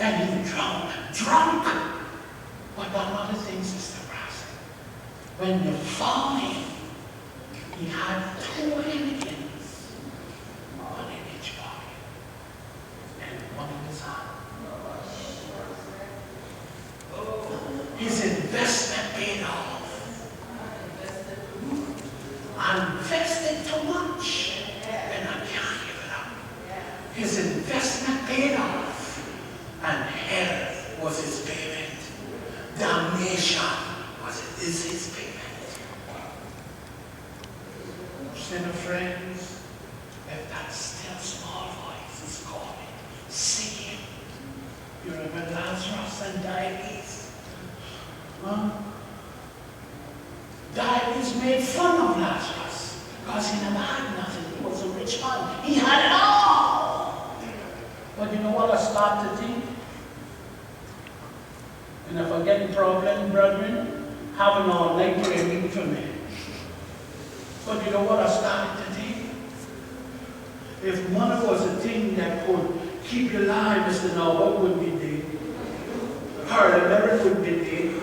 and he drunk. But another thing, Sister Brass, when you found him, he had 2 Hennekens, one in each pocket, and one in his hand. His investment paid off. I invested too much, and I can't give it up. His investment paid off, and hell was his payment. Damnation is his payment. Sinner friends, if that still small voice is calling, sing him. You remember Lazarus and Dives? Huh? Dives made fun of Lazarus because he never had nothing. He was a rich man. He had it all. But you know what I start to think? And if I get a problem, brethren, have an all-night prayer meeting for me. But you know what I started to think? If money was a thing that could keep you alive, Mr. Norbert would be dead. Harley Merritt would be dead.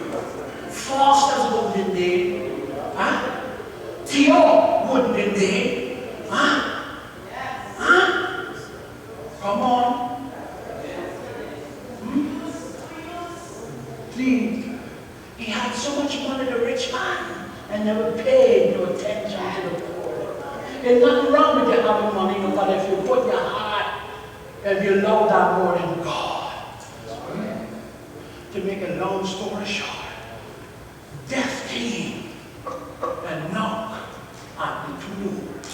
Foster's would be dead. Huh? Theo would be dead. Huh? Huh? Come on. Please. He had so much money, the rich man, and never paid no attention to the poor. There's nothing wrong with you having money, but if you put your heart and you love that more than God. To make a long story short, death came and knocked at the 2 doors.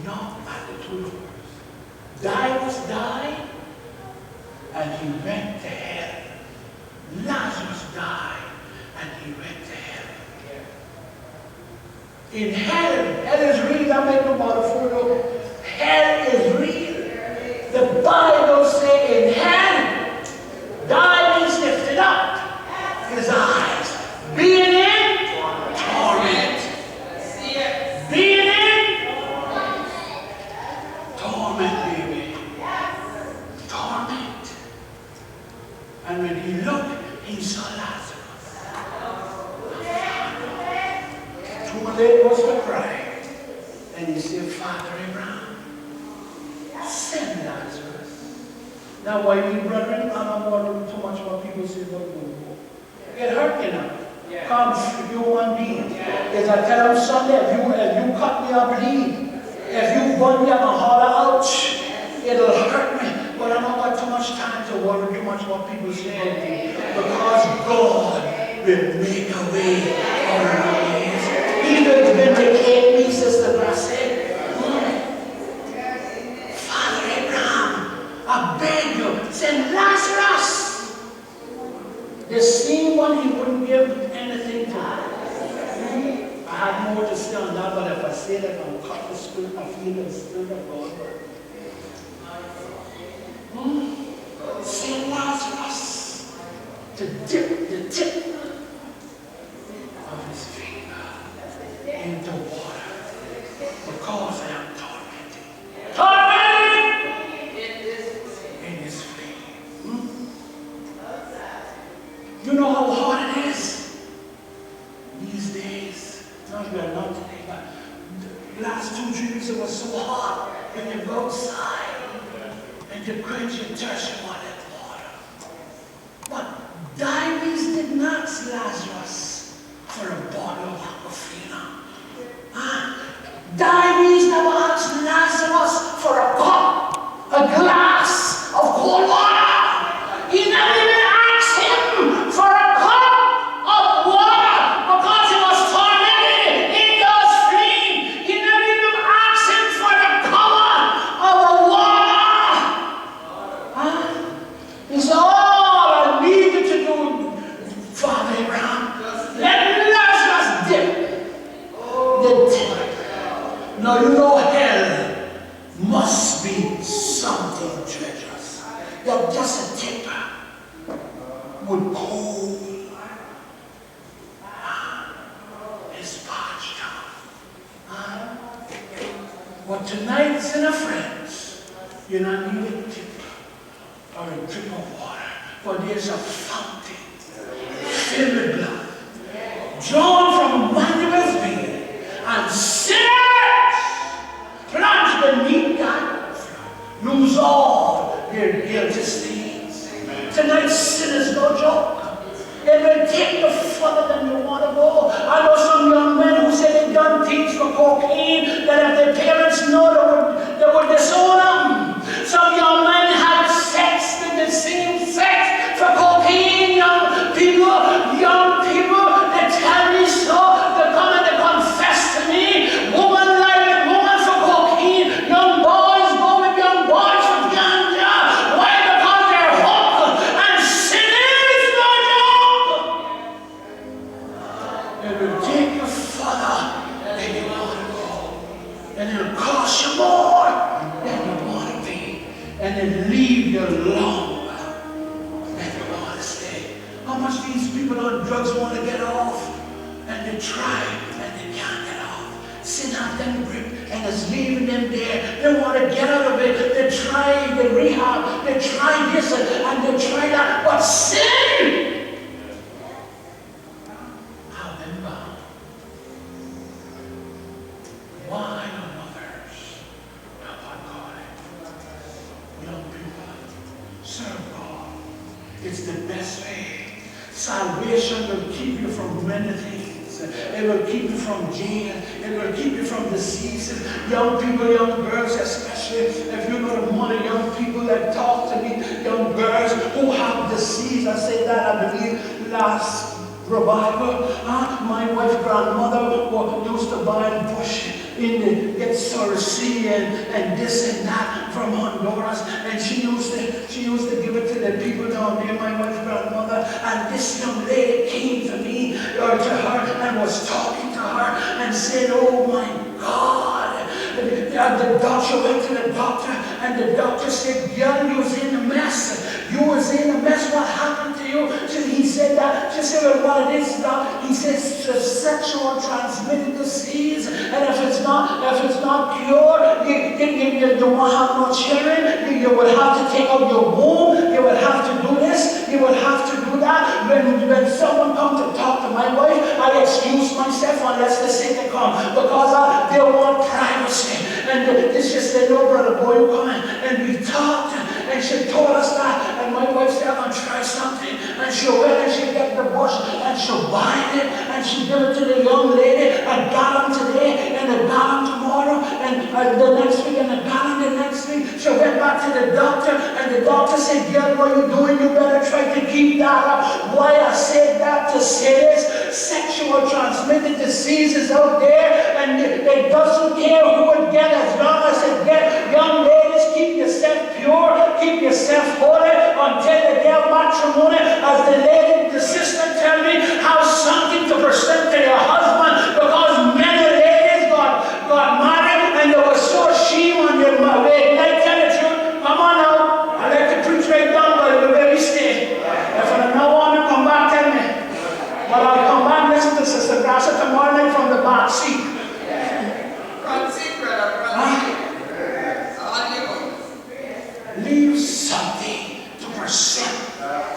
Knocked at the 2 doors. Dives died, and he went to hell. Lazarus died, and he went to hell. In hell is real. I make no matter for you. Hell is real. The Bible says in hell, die means lifted up. His eyes being in torment. Being in torment, baby. Torment. And when he looked, he saw Lazarus. Too late was to cry. And he said, Father Abraham, send Lazarus. Now, why we brethren, I don't want too much what people say about you. Get hurt, you know. Come, human being. As I tell them Sunday, if you cut me, I bleed. If you burn me, I'm a holler, ouch. It'll hurt me. But I don't got too much time to worry too much what people say about me. Because God will make a way out of no ways. He will vindicate me, Sister Grasset. Father Abraham, I beg you, send Lazarus. The same one he wouldn't give anything to. I had more to say on that, but if I say that, I'm cut the spirit, I feel the spirit of God. Send Lazarus to dip the tip of his finger into water because I am tormented. Tormented in his flame. You know how hard it is these days. Not we are not today, but the last 2-3 weeks it was so hot when you go outside and you quench your thirst you want that water. But Dives did not ask Lazarus for a bottle of Aquafina. Dives never asked Lazarus for a cup, a glass of cold water. He never even asked him for a cup of water because he was tormented in God's flame. He never even asked him for the cover of a water. He said, all I need you to do, Father Abraham, let Lazarus dip the tip. Now you know hell must be something treacherous. That just a tip would cool his parched tongue. But tonight, sinner friends, you don't need a tip. or a drip of water, for there's a fountain filled with blood, drawn from Emmanuel's vein, and sinners plunged beneath that flood, lose all their guilty stains. Tonight, sin is no joke. It will take you further than you want to go. I know some young men who say they done things for cocaine that if their parents know they would disown them. Some young men had sex with the same sex for cocaine. Young people, they tell me so. They come and they confess to me. Woman lie with woman for cocaine. Young boys go with young boys for ganja. Why? Because they're hooked. And sin is no joke. It will take you further than you want to go. And it'll cost you more than you want to pay. And it'll leave you longer than you want to stay. How much these people on drugs want to get off? And they try and they can't get off. Sin has them grip and it's leaving them there. They want to get out of it. They try the rehab. They try this and they try that. But sin, how them bound. Why on others? How God. Young people, serve God. It's the best way. Salvation will keep you from many things. It will keep you from jail. It will keep you from diseases. Young people, young girls especially, if you know the money, young people that talk to me, young girls who have disease. I say that, I believe, last revival. My wife's grandmother used to buy bush in the Getsorsi and this and that from Honduras, and she used to give it to the people down there, my wife's grandmother. And this young lady came to me or to her and was talking to her and said, "Oh my God." The doctor went to the doctor, and the doctor said, "Girl, you was in a mess. You was in a mess. What happened to you?" He said that. She said, "Well, what it is now?" He says, "It's a sexual transmitted disease, and if it's not cured, you won't have no children. You will have to take out your womb. You will have to do this. You will have to do that." When someone comes to talk to my wife, I excuse myself unless they say they come, because they want privacy. And this just said, "No, brother, boy, you come in." And we talked, and she told us that. And my wife said, "I'm going to try something." And she went and she got the bush, and she bind it, and she gave it to the young lady, a gallon today, and a gallon tomorrow, and the next week, and a gallon the next week. She went back to the doctor, and the doctor said, "Girl, what are you doing? You better try to keep that up." Why I said that to say this, sexual transmitted diseases out there, and it doesn't care who it gets, as long as it gets. Young ladies, keep yourself pure, keep yourself holy until the day of matrimony. As the lady, the sister tell me, have something to present to your husband, because many ladies got married and they were so ashamed on their way. Can I tell the truth? Come on now. I like to preach right down, but where we stay. If I don't want to come back, tell me. But I'll come back and listen to Sister Grassa tomorrow night from the back seat. Front seat, brother. Front seat. Leave something to present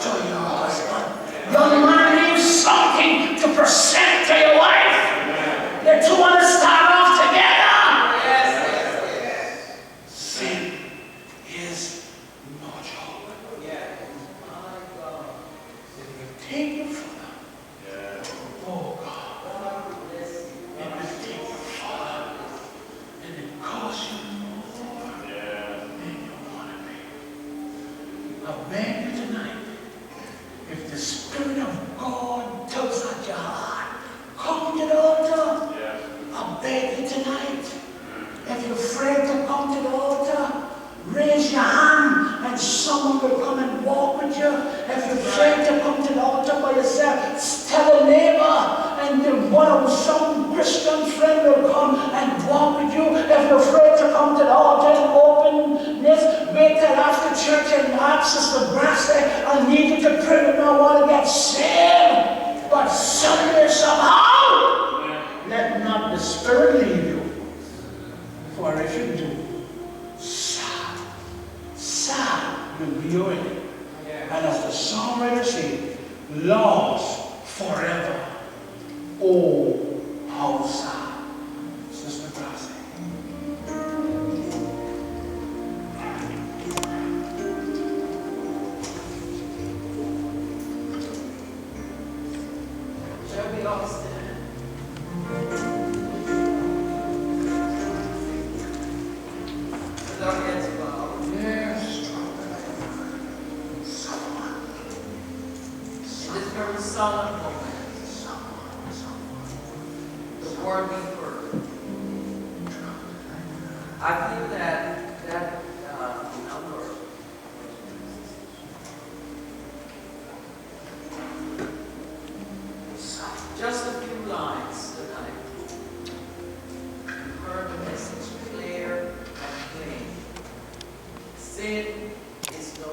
to your husband. Young man, leave something to present to your wife. The two want to start off together. Yes. Sin is no joke. It will take you further. Oh God. It will take you further. And it costs you more than you want to pay. I beg you tonight, if the Spirit of God tugs at your heart, come to the altar. I beg you tonight, if you're afraid to come to the altar, raise your hand and someone will come and walk with you. If you're afraid to come to the altar by yourself, tell a neighbor, and some Christian friend will come and walk with you. If you're afraid to come to the altar and open this, wait till after church and ask Sister Grassa, "I need you to pray with me, I want to get saved." But someday, somehow, let not the Spirit leave you. For if you do, sad will be your doing it. And as the songwriter said, lost forever. Oh, how sad. Sister Gracie. Shall we all stand? With our heads bowed. Yes. In this very solemn moment, the word we